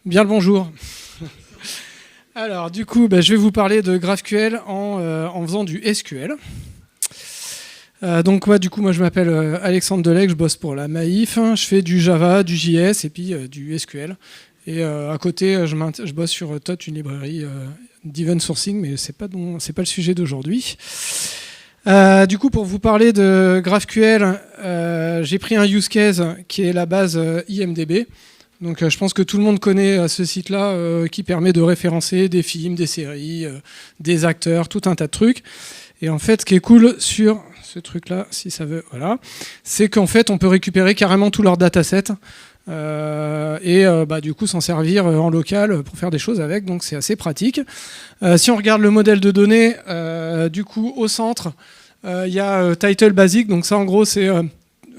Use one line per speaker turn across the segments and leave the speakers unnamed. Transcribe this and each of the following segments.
Bien le bonjour. Alors du coup, je vais vous parler de GraphQL en faisant du SQL. Donc moi je m'appelle Alexandre Delec, je bosse pour la Maïf, je fais du Java, du JS et puis du SQL. Et à côté, je bosse sur Tot, une librairie d'event sourcing, mais c'est pas le sujet d'aujourd'hui. Du coup, pour vous parler de GraphQL, j'ai pris un use case qui est la base IMDb. Donc je pense que tout le monde connaît ce site-là qui permet de référencer des films, des séries, des acteurs, tout un tas de trucs. Et en fait, ce qui est cool sur ce truc-là, si ça veut, voilà, c'est qu'en fait, on peut récupérer carrément tout leur dataset et du coup s'en servir en local pour faire des choses avec. Donc c'est assez pratique. Si on regarde le modèle de données, du coup, au centre, il y a title basic. Donc ça, en gros, c'est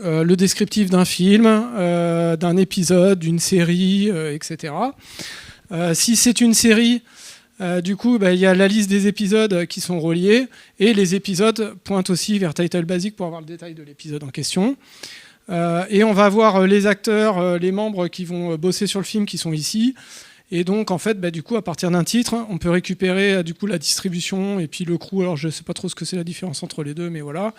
le descriptif d'un film, d'un épisode, d'une série, etc. Si c'est une série, du coup, il y a la liste des épisodes qui sont reliés, et les épisodes pointent aussi vers Title Basic pour avoir le détail de l'épisode en question. Et on va avoir les acteurs, les membres qui vont bosser sur le film qui sont ici. Et donc, en fait, du coup, à partir d'un titre, on peut récupérer du coup, la distribution et puis le crew. Alors, je ne sais pas trop ce que c'est la différence entre les deux, mais voilà.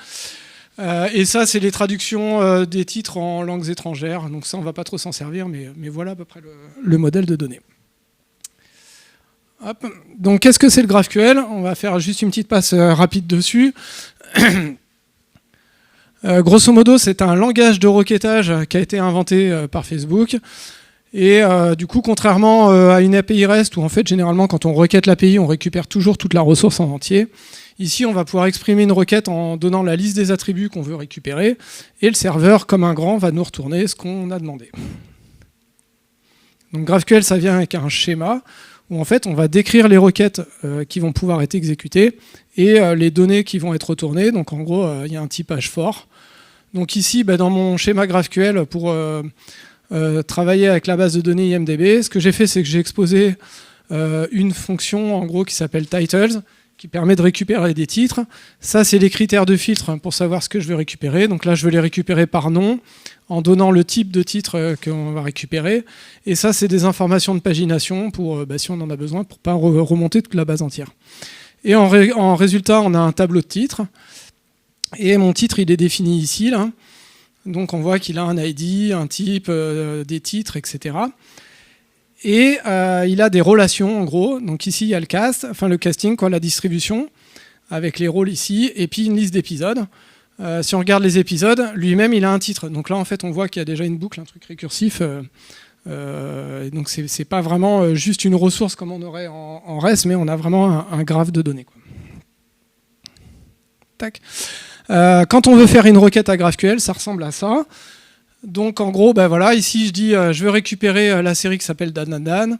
Et ça, c'est les traductions des titres en langues étrangères. Donc ça, on ne va pas trop s'en servir, mais voilà à peu près le modèle de données. Hop. Donc qu'est-ce que c'est le GraphQL? On va faire juste une petite passe rapide dessus. Grosso modo, c'est un langage de requêtage qui a été inventé par Facebook. Et du coup, contrairement à une API REST, où en fait, généralement, quand on requête l'API, on récupère toujours toute la ressource en entier. Ici, on va pouvoir exprimer une requête en donnant la liste des attributs qu'on veut récupérer, et le serveur, comme un grand, va nous retourner ce qu'on a demandé. Donc GraphQL, ça vient avec un schéma, où en fait, on va décrire les requêtes qui vont pouvoir être exécutées, et les données qui vont être retournées. Donc en gros, il y a un typage fort. Donc ici, dans mon schéma GraphQL, pour travailler avec la base de données IMDb, ce que j'ai fait, c'est que j'ai exposé une fonction, en gros, qui s'appelle titles, qui permet de récupérer des titres. Ça, c'est les critères de filtre pour savoir ce que je veux récupérer. Donc là, je veux les récupérer par nom, en donnant le type de titre qu'on va récupérer. Et ça, c'est des informations de pagination, pour, si on en a besoin, pour ne pas remonter toute la base entière. Et en résultat, on a un tableau de titres. Et mon titre, il est défini ici, là. Donc on voit qu'il a un ID, un type, des titres, etc. Et il a des relations, en gros. Donc ici, il y a le casting, la distribution, avec les rôles ici, et puis une liste d'épisodes. Si on regarde les épisodes, lui-même, il a un titre. Donc là, en fait, on voit qu'il y a déjà une boucle, un truc récursif. Donc c'est pas vraiment juste une ressource comme on aurait en REST, mais on a vraiment un graphe de données, quoi. Tac. Quand on veut faire une requête à GraphQL, ça ressemble à ça. Donc en gros, voilà, ici je dis je veux récupérer la série qui s'appelle Dan Dan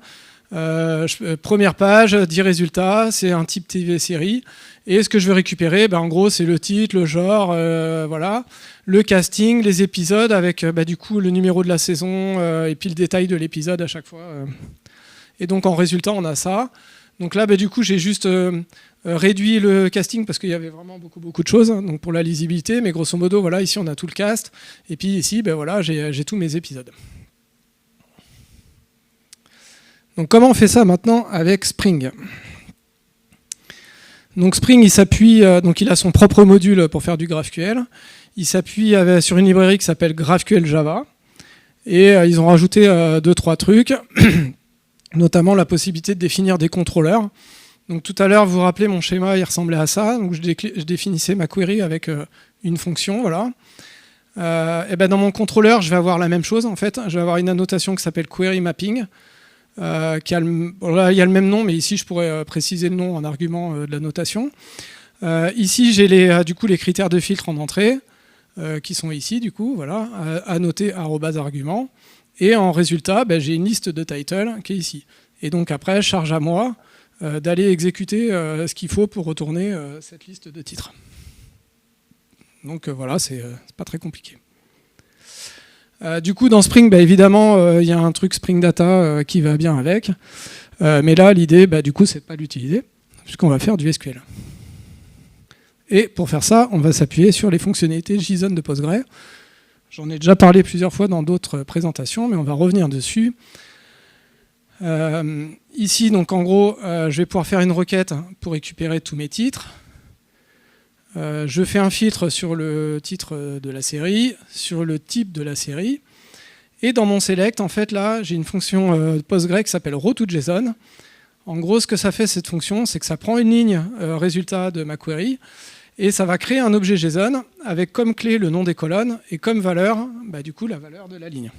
Dan. Première page, 10 résultats, c'est un type TV série. Et ce que je veux récupérer, en gros, c'est le titre, le genre, voilà, le casting, les épisodes avec du coup le numéro de la saison et puis le détail de l'épisode à chaque fois. Et donc en résultat, on a ça. Donc là, du coup, j'ai juste réduit le casting parce qu'il y avait vraiment beaucoup de choses, donc pour la lisibilité, mais grosso modo, voilà, ici on a tout le cast, et puis ici, voilà, j'ai tous mes épisodes. Donc comment on fait ça maintenant avec Spring? Donc Spring, il s'appuie, donc il a son propre module pour faire du GraphQL, il s'appuie sur une librairie qui s'appelle GraphQL Java, et ils ont rajouté 2-3 trucs, notamment la possibilité de définir des contrôleurs. Donc tout à l'heure, vous vous rappelez, mon schéma, il ressemblait à ça. Donc je définissais ma query avec une fonction, voilà. Et dans mon contrôleur, je vais avoir la même chose, en fait. Je vais avoir une annotation qui s'appelle query mapping, là, il y a le même nom, mais ici, je pourrais préciser le nom en argument de la notation. Ici, j'ai du coup les critères de filtre en entrée, qui sont ici, du coup, voilà, annoté @argument. Et en résultat, j'ai une liste de title qui est ici. Et donc après, charge à moi d'aller exécuter ce qu'il faut pour retourner cette liste de titres. Donc voilà, c'est pas très compliqué. Du coup, dans Spring, évidemment, il y a un truc Spring Data qui va bien avec. Mais là, l'idée, du coup, c'est de pas l'utiliser, puisqu'on va faire du SQL. Et pour faire ça, on va s'appuyer sur les fonctionnalités JSON de Postgre. J'en ai déjà parlé plusieurs fois dans d'autres présentations, mais on va revenir dessus. Ici, donc en gros, je vais pouvoir faire une requête pour récupérer tous mes titres. Je fais un filtre sur le titre de la série, sur le type de la série. Et dans mon select, en fait, là, j'ai une fonction PostgreSQL qui s'appelle row2JSON. En gros, ce que ça fait, cette fonction, c'est que ça prend une ligne résultat de ma query et ça va créer un objet JSON avec comme clé le nom des colonnes et comme valeur, du coup, la valeur de la ligne.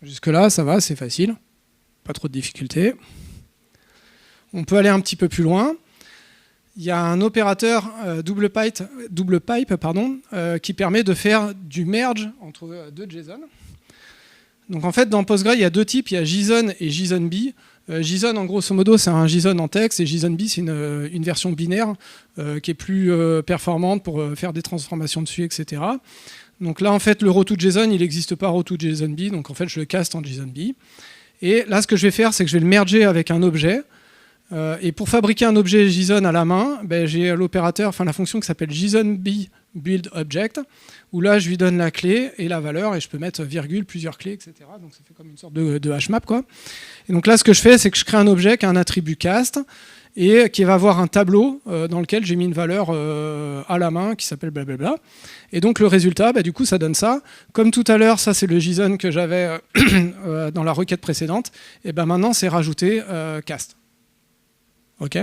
Jusque-là, ça va, c'est facile. Pas trop de difficultés. On peut aller un petit peu plus loin. Il y a un opérateur double pipe qui permet de faire du merge entre deux JSON. Donc en fait, dans Postgre, il y a deux types, il y a JSON et JSONB. JSON, en grosso modo, c'est un JSON en texte, et JSONB, c'est une version binaire qui est plus performante pour faire des transformations dessus, etc. Donc là, en fait, le row2JSON, il n'existe pas row2JSONB, donc en fait, je le caste en JSONB. Et là, ce que je vais faire, c'est que je vais le merger avec un objet. Et pour fabriquer un objet JSON à la main, j'ai l'opérateur, enfin la fonction qui s'appelle JSONB build object, où là je lui donne la clé et la valeur, et je peux mettre virgule, plusieurs clés, etc. Donc ça fait comme une sorte de hashmap, quoi. Et donc là, ce que je fais, c'est que je crée un objet qui a un attribut cast et qui va avoir un tableau dans lequel j'ai mis une valeur à la main qui s'appelle blablabla. Et donc le résultat, du coup, ça donne ça. Comme tout à l'heure, ça c'est le JSON que j'avais dans la requête précédente. Et maintenant, c'est rajouté cast. OK.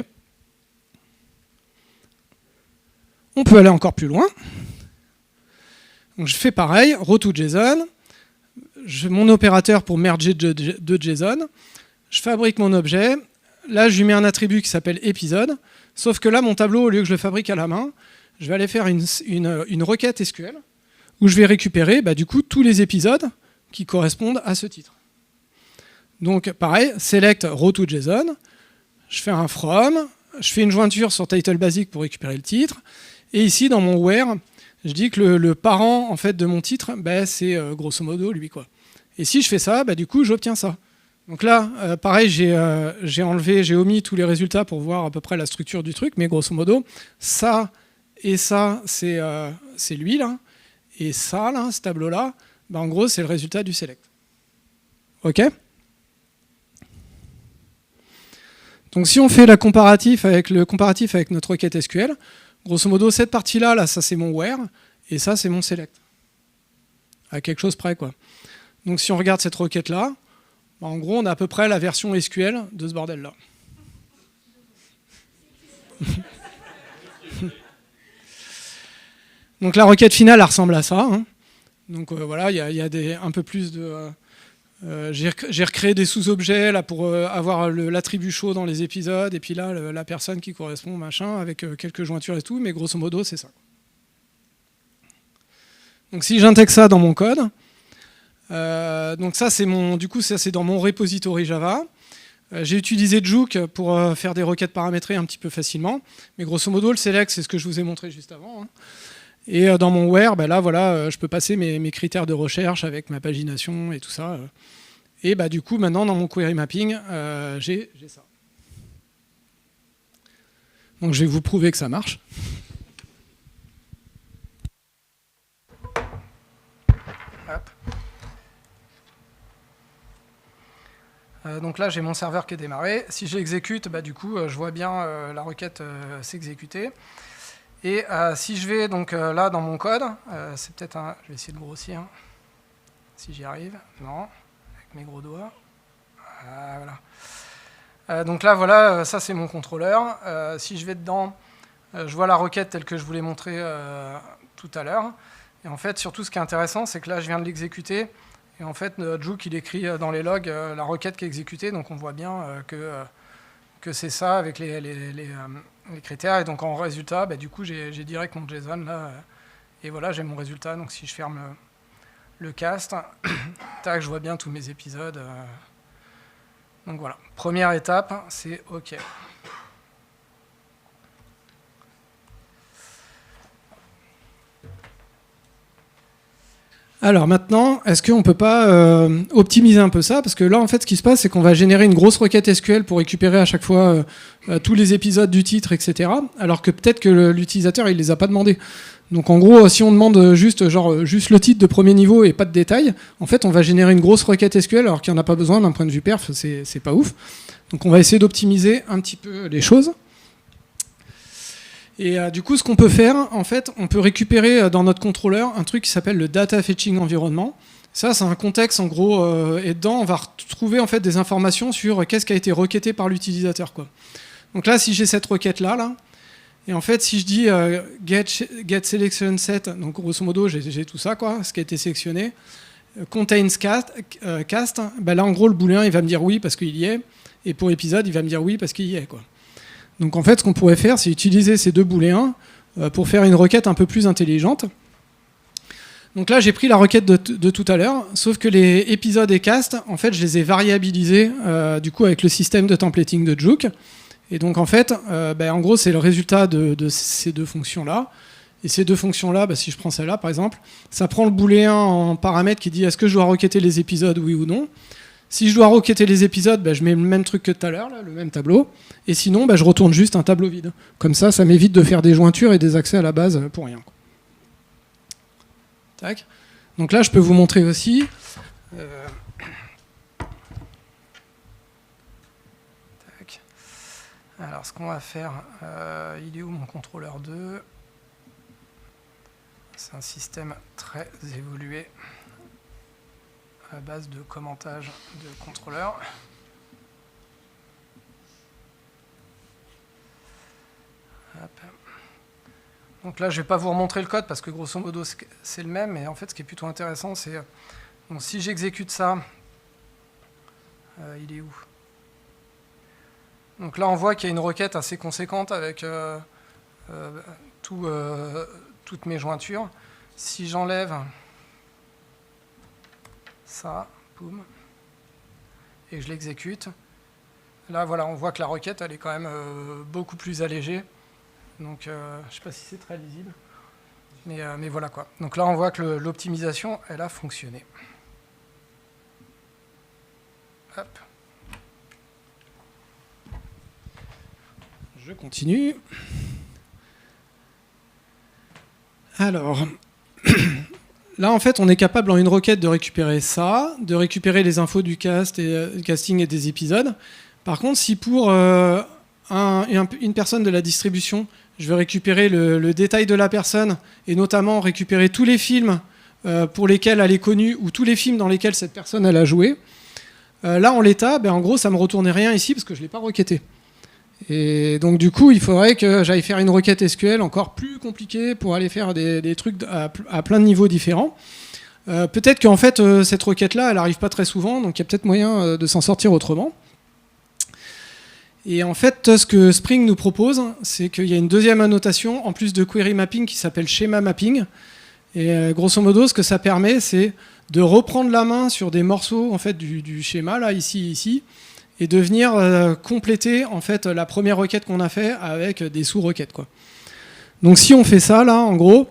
On peut aller encore plus loin. Donc je fais pareil, row2JSON, mon opérateur pour merger deux JSON, je fabrique mon objet, là je lui mets un attribut qui s'appelle épisode, sauf que là mon tableau, au lieu que je le fabrique à la main, je vais aller faire une requête SQL où je vais récupérer du coup tous les épisodes qui correspondent à ce titre. Donc pareil, select row2JSON, je fais un from, je fais une jointure sur title basic pour récupérer le titre, et ici dans mon where, je dis que le parent en fait de mon titre, c'est grosso modo lui, quoi. Et si je fais ça, du coup j'obtiens ça. Donc là, pareil, j'ai omis tous les résultats pour voir à peu près la structure du truc, mais grosso modo, ça et ça, c'est lui là, et ça là, ce tableau-là, en gros, c'est le résultat du select. OK ? Donc si on fait le comparatif avec notre requête SQL, grosso modo, cette partie-là, là, ça c'est mon where, et ça c'est mon select. À quelque chose près, quoi. Donc si on regarde cette requête-là, en gros, on a à peu près la version SQL de ce bordel-là. Donc la requête finale, elle ressemble à ça. Hein. Donc voilà, il y a un peu plus de... j'ai recréé des sous-objets là pour avoir l'attribut chaud dans les épisodes, et puis là, la personne qui correspond, machin, avec quelques jointures et tout, mais grosso modo, c'est ça. Donc si j'intègre ça dans mon code, donc ça c'est dans mon repository Java. J'ai utilisé Juke pour faire des requêtes paramétrées un petit peu facilement, mais grosso modo, le select, c'est ce que je vous ai montré juste avant. Hein. Et dans mon where, là, voilà, je peux passer mes critères de recherche avec ma pagination et tout ça. Et du coup, maintenant, dans mon query mapping, j'ai ça. Donc, je vais vous prouver que ça marche. Hop. Donc là, j'ai mon serveur qui est démarré. Si j'exécute, du coup, je vois bien la requête s'exécuter. Et si je vais donc là dans mon code, c'est peut-être un... Je vais essayer de grossir, si j'y arrive. Non, avec mes gros doigts. Voilà. Donc là, voilà, ça c'est mon contrôleur. Si je vais dedans, je vois la requête telle que je vous l'ai montré tout à l'heure. Et en fait, surtout ce qui est intéressant, c'est que là, je viens de l'exécuter. Et en fait, Juke, il écrit dans les logs la requête qui est exécutée. Donc on voit bien que c'est ça avec les critères. Et donc en résultat, du coup, j'ai direct mon JSON là. Et voilà, j'ai mon résultat. Donc si je ferme le cast, tac, je vois bien tous mes épisodes. Donc voilà, première étape, c'est OK. Alors maintenant, est-ce qu'on ne peut pas optimiser un peu ça? Parce que là, en fait, ce qui se passe, c'est qu'on va générer une grosse requête SQL pour récupérer à chaque fois tous les épisodes du titre, etc. Alors que peut-être que l'utilisateur, il les a pas demandés. Donc en gros, si on demande juste le titre de premier niveau et pas de détails, en fait, on va générer une grosse requête SQL alors qu'il n'y en a pas besoin d'un point de vue perf, c'est pas ouf. Donc on va essayer d'optimiser un petit peu les choses. Et du coup, ce qu'on peut faire, en fait, on peut récupérer dans notre contrôleur un truc qui s'appelle le Data Fetching Environment. Ça, c'est un contexte, en gros, et dedans, on va retrouver en fait des informations sur qu'est-ce qui a été requêté par l'utilisateur, quoi. Donc là, si j'ai cette requête-là, et en fait, si je dis get selection set, donc grosso modo, j'ai tout ça, quoi, ce qui a été sélectionné, contains cast, ben là, en gros, le booléen, il va me dire oui parce qu'il y est, et pour épisode, il va me dire oui parce qu'il y est, quoi. Donc en fait, ce qu'on pourrait faire, c'est utiliser ces deux booléens pour faire une requête un peu plus intelligente. Donc là, j'ai pris la requête de tout à l'heure, sauf que les épisodes et cast, en fait, je les ai variabilisés du coup avec le système de templating de Juke. Et donc en fait, en gros, c'est le résultat de ces deux fonctions-là. Et ces deux fonctions-là, si je prends celle-là par exemple, ça prend le booléen en paramètre qui dit est-ce que je dois requêter les épisodes, oui ou non. Si je dois requêter les épisodes, je mets le même truc que tout à l'heure, le même tableau. Et sinon, je retourne juste un tableau vide. Comme ça m'évite de faire des jointures et des accès à la base pour rien. Tac. Donc là, je peux vous montrer aussi. Tac. Alors, ce qu'on va faire, il est où mon contrôleur 2 ? C'est un système très évolué à base de commentage de contrôleurs. Hop. Donc là, je ne vais pas vous remontrer le code parce que grosso modo, c'est le même. Mais en fait, ce qui est plutôt intéressant, c'est si j'exécute ça, il est où? Donc là, on voit qu'il y a une requête assez conséquente avec toutes mes jointures. Si j'enlève ça, boum, et que je l'exécute, là voilà, on voit que la requête elle est quand même beaucoup plus allégée. Donc je ne sais pas si c'est très lisible, mais voilà quoi. Donc là on voit que l'optimisation elle a fonctionné. Hop. Je continue. Alors là, en fait, on est capable en une requête de récupérer ça, de récupérer les infos du casting et des épisodes. Par contre, si pour une personne de la distribution, je veux récupérer le détail de la personne et notamment récupérer tous les films pour lesquels elle est connue ou tous les films dans lesquels cette personne elle a joué, là, en l'état, en gros, ça ne me retournait rien ici parce que je ne l'ai pas requêté. Et donc du coup, il faudrait que j'aille faire une requête SQL encore plus compliquée pour aller faire des trucs à plein de niveaux différents. Peut-être qu'en fait, cette requête-là, elle n'arrive pas très souvent, donc il y a peut-être moyen de s'en sortir autrement. Et en fait, ce que Spring nous propose, c'est qu'il y a une deuxième annotation, en plus de query mapping, qui s'appelle schema mapping. Et grosso modo, ce que ça permet, c'est de reprendre la main sur des morceaux en fait, du schéma, là, ici, et de venir compléter en fait la première requête qu'on a fait avec des sous-requêtes, quoi. Donc si on fait ça là, en gros,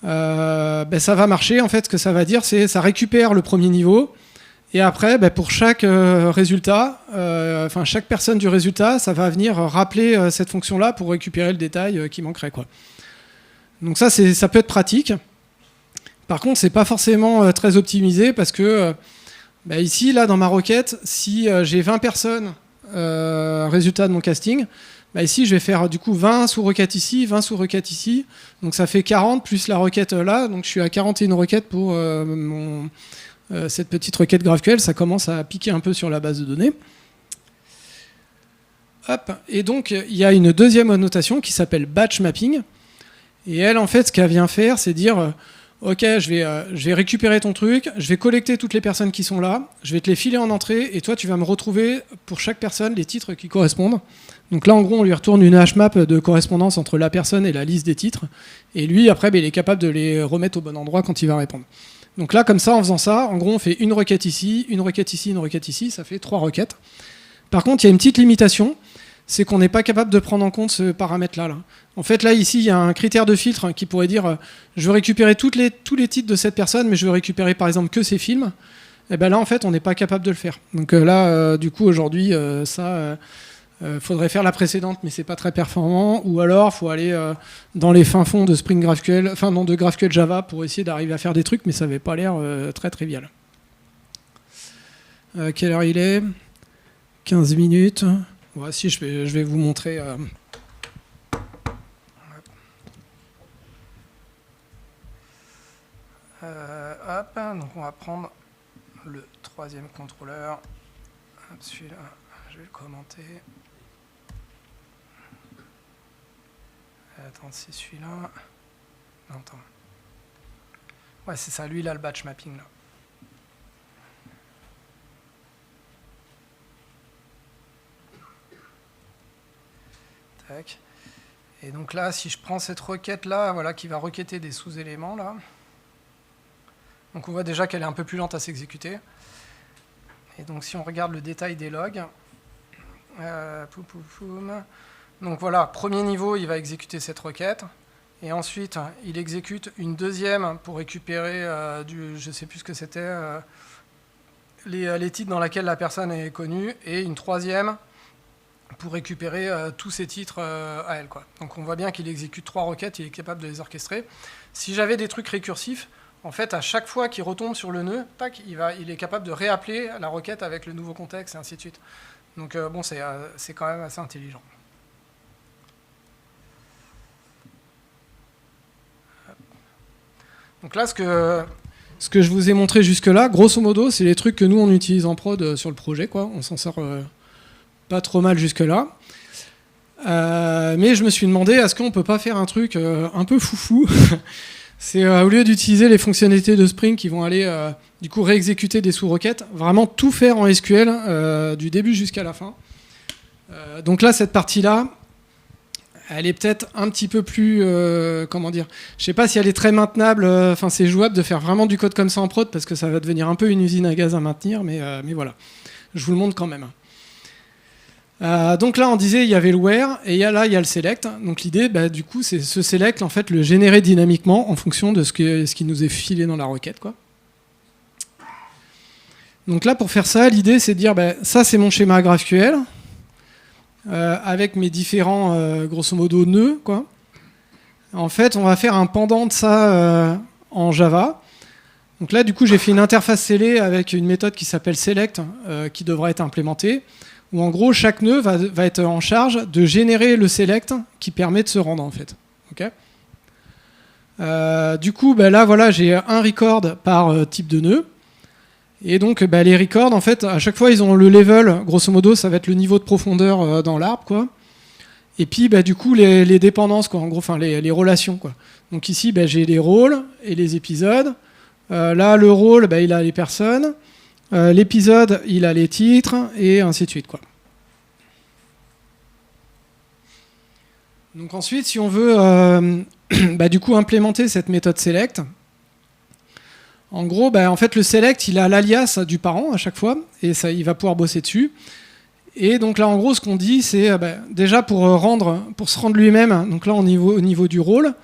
ça va marcher. En fait, ce que ça va dire, c'est ça récupère le premier niveau, et après, pour chaque résultat, chaque personne du résultat, ça va venir rappeler cette fonction-là pour récupérer le détail qui manquerait, quoi. Donc ça peut être pratique. Par contre, c'est pas forcément très optimisé parce que ici, là, dans ma requête, si j'ai 20 personnes résultat de mon casting, ici, je vais faire du coup 20 sous-requêtes ici, 20 sous-requêtes ici. Donc ça fait 40 plus la requête là. Donc je suis à 41 requêtes pour cette petite requête GraphQL. Ça commence à piquer un peu sur la base de données. Hop. Et donc, il y a une deuxième annotation qui s'appelle batch mapping. Et elle, en fait, ce qu'elle vient faire, c'est dire... Ok, je vais récupérer ton truc, je vais collecter toutes les personnes qui sont là, je vais te les filer en entrée, et toi, tu vas me retrouver pour chaque personne les titres qui correspondent. Donc là, en gros, on lui retourne une hashmap de correspondance entre la personne et la liste des titres. Et lui, après, il est capable de les remettre au bon endroit quand il va répondre. Donc là, comme ça, en faisant ça, en gros, on fait une requête ici, une requête ici, une requête ici, ça fait 3 requêtes. Par contre, il y a une petite limitation, c'est qu'on n'est pas capable de prendre en compte ce paramètre-là. Là. En fait, là, ici, il y a un critère de filtre qui pourrait dire je veux récupérer tous les titres de cette personne, mais je veux récupérer, par exemple, que ses films. Et bien là, en fait, on n'est pas capable de le faire. Donc là, du coup, aujourd'hui, faudrait faire la précédente, mais c'est pas très performant. Ou alors, il faut aller dans les fins fonds de Spring GraphQL, enfin, non, de GraphQL Java pour essayer d'arriver à faire des trucs, mais ça n'avait pas l'air très trivial. Quelle heure il est ? 15 minutes. Voici, je vais vous montrer. Hop, donc on va prendre le troisième contrôleur. Celui-là, je vais le commenter. Attends, c'est celui-là. Non, attends. Ouais, c'est ça, lui, il a le batch mapping, là. Tac. Et donc là, si je prends cette requête-là, voilà, qui va requêter des sous-éléments, là. Donc on voit déjà qu'elle est un peu plus lente à s'exécuter. Et donc si on regarde le détail des logs, donc voilà, premier niveau, il va exécuter cette requête. Et ensuite, il exécute une deuxième pour récupérer je ne sais plus ce que c'était, les titres dans lesquels la personne est connue. Et une troisième pour récupérer tous ces titres à elle, quoi. Donc on voit bien qu'il exécute 3 requêtes, il est capable de les orchestrer. Si j'avais des trucs récursifs, en fait, à chaque fois qu'il retombe sur le nœud, tac, il est capable de réappeler la requête avec le nouveau contexte, et ainsi de suite. Donc bon, c'est quand même assez intelligent. Donc là, ce que je vous ai montré jusque-là, grosso modo, c'est les trucs que nous, on utilise en prod sur le projet, quoi. On s'en sort pas trop mal jusque-là. Mais je me suis demandé, est-ce qu'on peut pas faire un truc un peu foufou? C'est au lieu d'utiliser les fonctionnalités de Spring qui vont aller du coup réexécuter des sous-requêtes, vraiment tout faire en SQL du début jusqu'à la fin. Donc là, cette partie-là, elle est peut-être un petit peu plus, comment dire, je sais pas si elle est très maintenable, enfin c'est jouable de faire vraiment du code comme ça en prod parce que ça va devenir un peu une usine à gaz à maintenir, mais voilà, je vous le montre quand même. Donc là, on disait il y avait le where et là il y a le select. Donc l'idée, du coup, c'est ce select en fait le générer dynamiquement en fonction de ce qui nous est filé dans la requête, quoi. Donc là, pour faire ça, l'idée c'est de dire ça c'est mon schéma GraphQL avec mes différents grosso modo nœuds, quoi. En fait, on va faire un pendant de ça en Java. Donc là, du coup, j'ai fait une interface scellée avec une méthode qui s'appelle select qui devra être implémentée. Où en gros, chaque nœud va être en charge de générer le select qui permet de se rendre, en fait. Okay, du coup, là, voilà, j'ai un record par type de nœud. Et donc, les records, en fait, à chaque fois, ils ont le level, grosso modo, ça va être le niveau de profondeur dans l'arbre, quoi. Et puis, du coup, les dépendances, quoi, en gros, enfin, les relations, quoi. Donc ici, j'ai les rôles et les épisodes. Là, le rôle, il a les personnes. L'épisode, il a les titres, et ainsi de suite, quoi. Donc ensuite, si on veut du coup implémenter cette méthode select, en gros, en fait, le select, il a l'alias du parent à chaque fois, et ça, il va pouvoir bosser dessus. Et donc là, en gros, ce qu'on dit, c'est déjà pour se rendre lui-même, donc là, au niveau du rôle,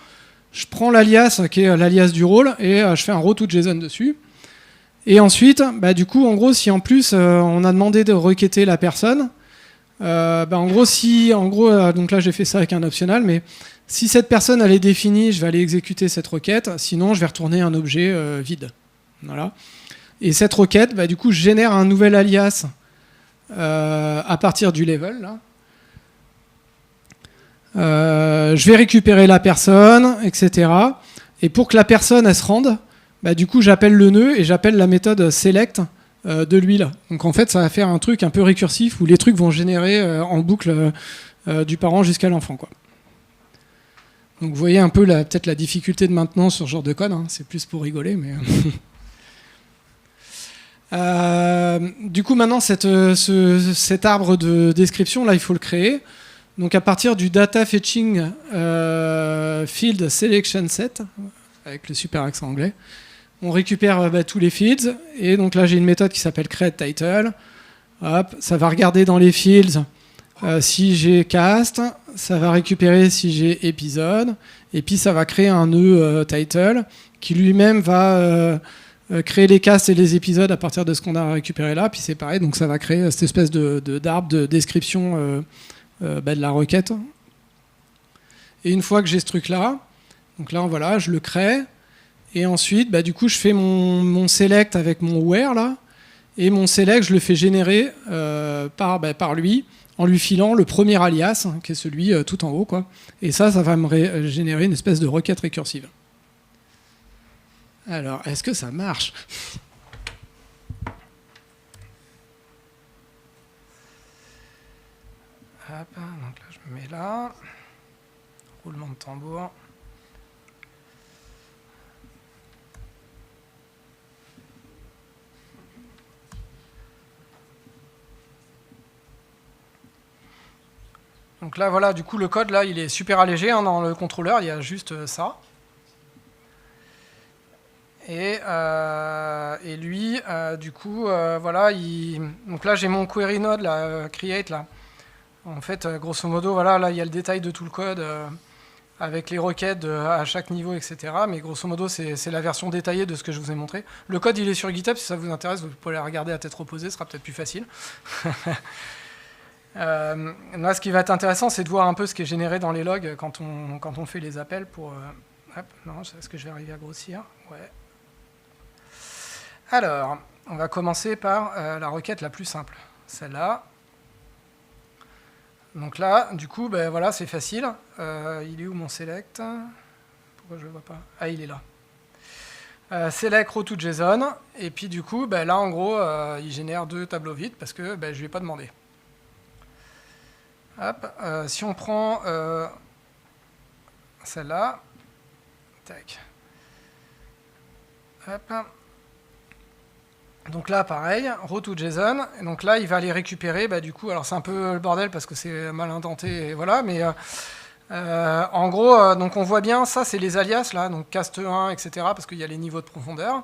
je prends l'alias qui est l'alias du rôle, et je fais un row to JSON dessus. Et ensuite, du coup, en gros, si en plus on a demandé de requêter la personne, en gros, donc là j'ai fait ça avec un optional, mais si cette personne elle est définie, je vais aller exécuter cette requête, sinon je vais retourner un objet vide. Voilà. Et cette requête, du coup, je génère un nouvel alias à partir du level. Là. Je vais récupérer la personne, etc. Et pour que la personne elle se rende, du coup, j'appelle le nœud et j'appelle la méthode select de lui là. Donc en fait, ça va faire un truc un peu récursif où les trucs vont générer en boucle du parent jusqu'à l'enfant, quoi. Donc vous voyez un peu peut-être la difficulté de maintenance sur ce genre de code. Hein. C'est plus pour rigoler, mais du coup, maintenant, cet arbre de description là, il faut le créer. Donc à partir du data fetching field selection set avec le super accent anglais. On récupère tous les fields, et donc là j'ai une méthode qui s'appelle createTitle. Hop, ça va regarder dans les fields Si j'ai cast, ça va récupérer si j'ai épisode, et puis ça va créer un nœud title qui lui-même va créer les casts et les épisodes à partir de ce qu'on a récupéré là. Puis c'est pareil, donc ça va créer cette espèce d'arbre de description de la requête. Et une fois que j'ai ce truc-là, donc là voilà, je le crée, et ensuite du coup je fais mon select avec mon where là, et mon select je le fais générer par lui, en lui filant le premier alias, qui est celui tout en haut, quoi. Et ça va me générer une espèce de requête récursive. Alors, est-ce que ça marche ? Hop, donc là, je me mets là. Roulement de tambour. Donc là, voilà, du coup, le code, là, il est super allégé dans le contrôleur, il y a juste ça. Et lui, du coup, voilà, donc là, j'ai mon query node, là, create, là. En fait, grosso modo, voilà, là, il y a le détail de tout le code, avec les requêtes à chaque niveau, etc. Mais grosso modo, c'est la version détaillée de ce que je vous ai montré. Le code, il est sur GitHub, si ça vous intéresse, vous pouvez le regarder à tête reposée, ce sera peut-être plus facile. Là, ce qui va être intéressant, c'est de voir un peu ce qui est généré dans les logs quand on fait les appels pour... hop, non, est-ce que je vais arriver à grossir ? Ouais. Alors, on va commencer par la requête la plus simple, celle-là. Donc là, du coup, voilà, c'est facile. Il est où mon select ? Pourquoi je ne le vois pas ? Ah, il est là. Select row to JSON. Et puis, du coup, là, en gros, il génère 2 tableaux vides parce que je ne lui ai pas demandé. Hop, si on prend celle-là, tac. Hop. Donc là, pareil, row to JSON. Et donc là, il va aller récupérer, du coup, alors c'est un peu le bordel parce que c'est mal indenté, et voilà, mais en gros, donc on voit bien, ça c'est les alias, là, donc cast 1, etc., parce qu'il y a les niveaux de profondeur.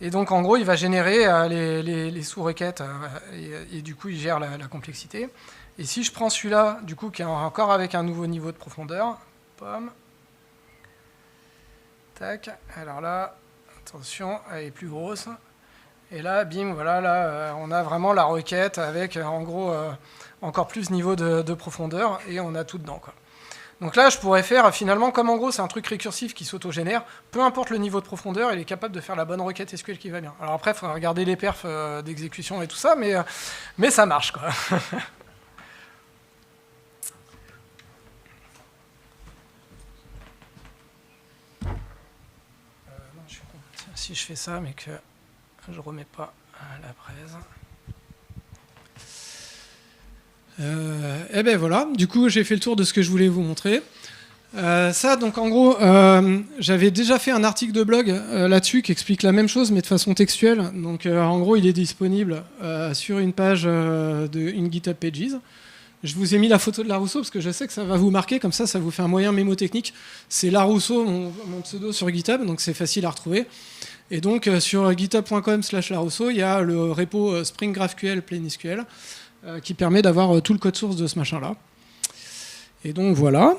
Et donc en gros, il va générer les sous-requêtes, et du coup, il gère la complexité. Et si je prends celui-là, du coup, qui est encore avec un nouveau niveau de profondeur, pomme, tac, alors là, attention, elle est plus grosse. Et là, bim, voilà, là, on a vraiment la requête avec, en gros, encore plus niveau de profondeur, et on a tout dedans, quoi. Donc là, je pourrais faire, finalement, comme en gros, c'est un truc récursif qui s'autogénère, peu importe le niveau de profondeur, il est capable de faire la bonne requête SQL qui va bien. Alors après, il faut regarder les perfs d'exécution et tout ça, mais ça marche, quoi. Non, je suis con. Tiens, si je fais ça, mais que je remets pas la presse. Et ben voilà, du coup j'ai fait le tour de ce que je voulais vous montrer. Ça, donc en gros, j'avais déjà fait un article de blog là-dessus qui explique la même chose mais de façon textuelle. Donc en gros, il est disponible sur une page une GitHub Pages. Je vous ai mis la photo de Larousseau parce que je sais que ça va vous marquer, comme ça vous fait un moyen mémotechnique. C'est Larousseau, mon pseudo sur GitHub, donc c'est facile à retrouver. Et donc sur github.com/Larousseau, il y a le repo Spring GraphQL PlainSQL qui permet d'avoir tout le code source de ce machin-là. Et donc voilà.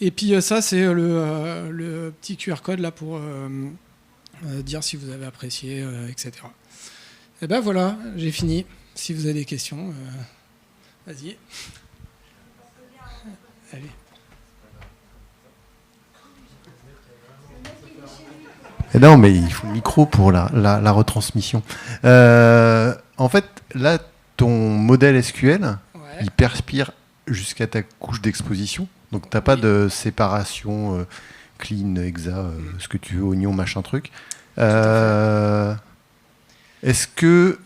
Et puis ça, c'est le petit QR code là pour dire si vous avez apprécié, etc. Et ben voilà, j'ai fini. Si vous avez des questions, vas-y. Allez.
Non, mais il faut le micro pour la retransmission. En fait, là, ton modèle SQL, il perspire jusqu'à ta couche d'exposition. Donc, tu n'as pas de séparation clean, exa, ce que tu veux, oignon, machin truc. Est-ce que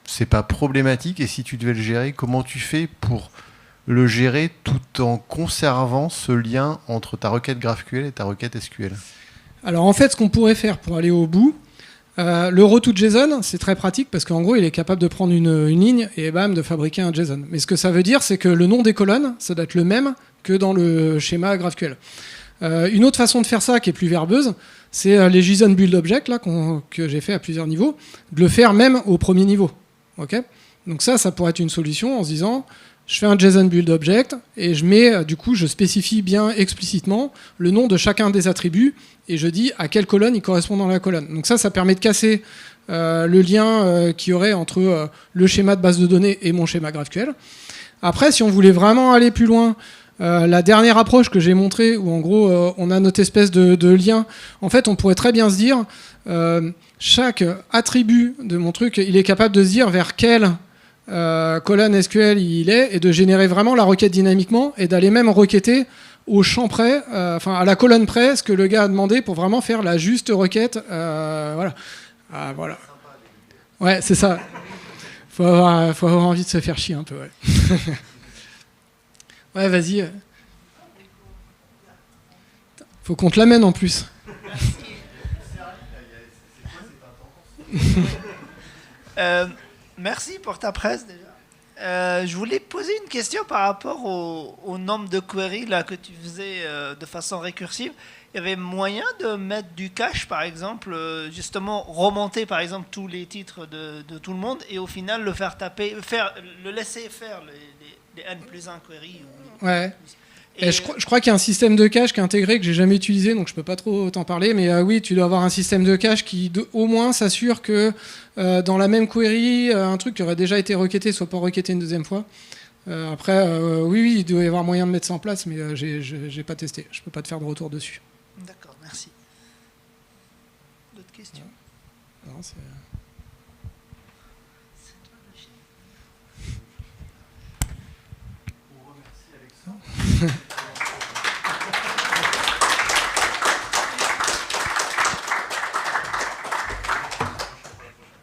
c'est pas problématique? Et si tu devais le gérer, comment tu fais pour le gérer tout en conservant ce lien entre ta requête GraphQL et ta requête SQL?
Alors en fait, ce qu'on pourrait faire pour aller au bout, le row to JSON, c'est très pratique parce qu'en gros, il est capable de prendre une ligne et bam, de fabriquer un JSON. Mais ce que ça veut dire, c'est que le nom des colonnes, ça doit être le même que dans le schéma GraphQL. Une autre façon de faire ça, qui est plus verbeuse, c'est les JSON build object là, que j'ai fait à plusieurs niveaux, de le faire même au premier niveau. Okay, donc ça pourrait être une solution en se disant, je fais un JSON build object et je mets, du coup, je spécifie bien explicitement le nom de chacun des attributs et je dis à quelle colonne il correspond dans la colonne. Donc ça permet de casser le lien qu'il y aurait entre le schéma de base de données et mon schéma GraphQL. Après, si on voulait vraiment aller plus loin, la dernière approche que j'ai montrée, où en gros on a notre espèce de lien, en fait on pourrait très bien se dire, chaque attribut de mon truc, il est capable de se dire vers quelle colonne SQL il est, et de générer vraiment la requête dynamiquement, et d'aller même requêter au champ près, enfin à la colonne près, ce que le gars a demandé pour vraiment faire la juste requête. Voilà. Ah, voilà. Ouais, c'est ça. Faut avoir envie de se faire chier un peu, ouais. Ouais, vas-y. Faut qu'on te l'amène en plus.
Merci pour ta presse déjà. Je voulais poser une question par rapport au nombre de queries là, que tu faisais de façon récursive. Il y avait moyen de mettre du cache, par exemple, justement remonter par exemple tous les titres de tout le monde et au final le faire taper, le laisser faire les n plus 1 queries.
Ouais. Et je crois qu'il y a un système de cache qui est intégré que j'ai jamais utilisé, donc je peux pas trop t'en parler, mais oui, tu dois avoir un système de cache qui au moins s'assure que dans la même query, un truc qui aurait déjà été requêté soit pas requêté une deuxième fois. Après, oui, il doit y avoir moyen de mettre ça en place, mais j'ai pas testé. Je peux pas te faire de retour dessus.
D'accord, merci. D'autres questions?
Non, c'est...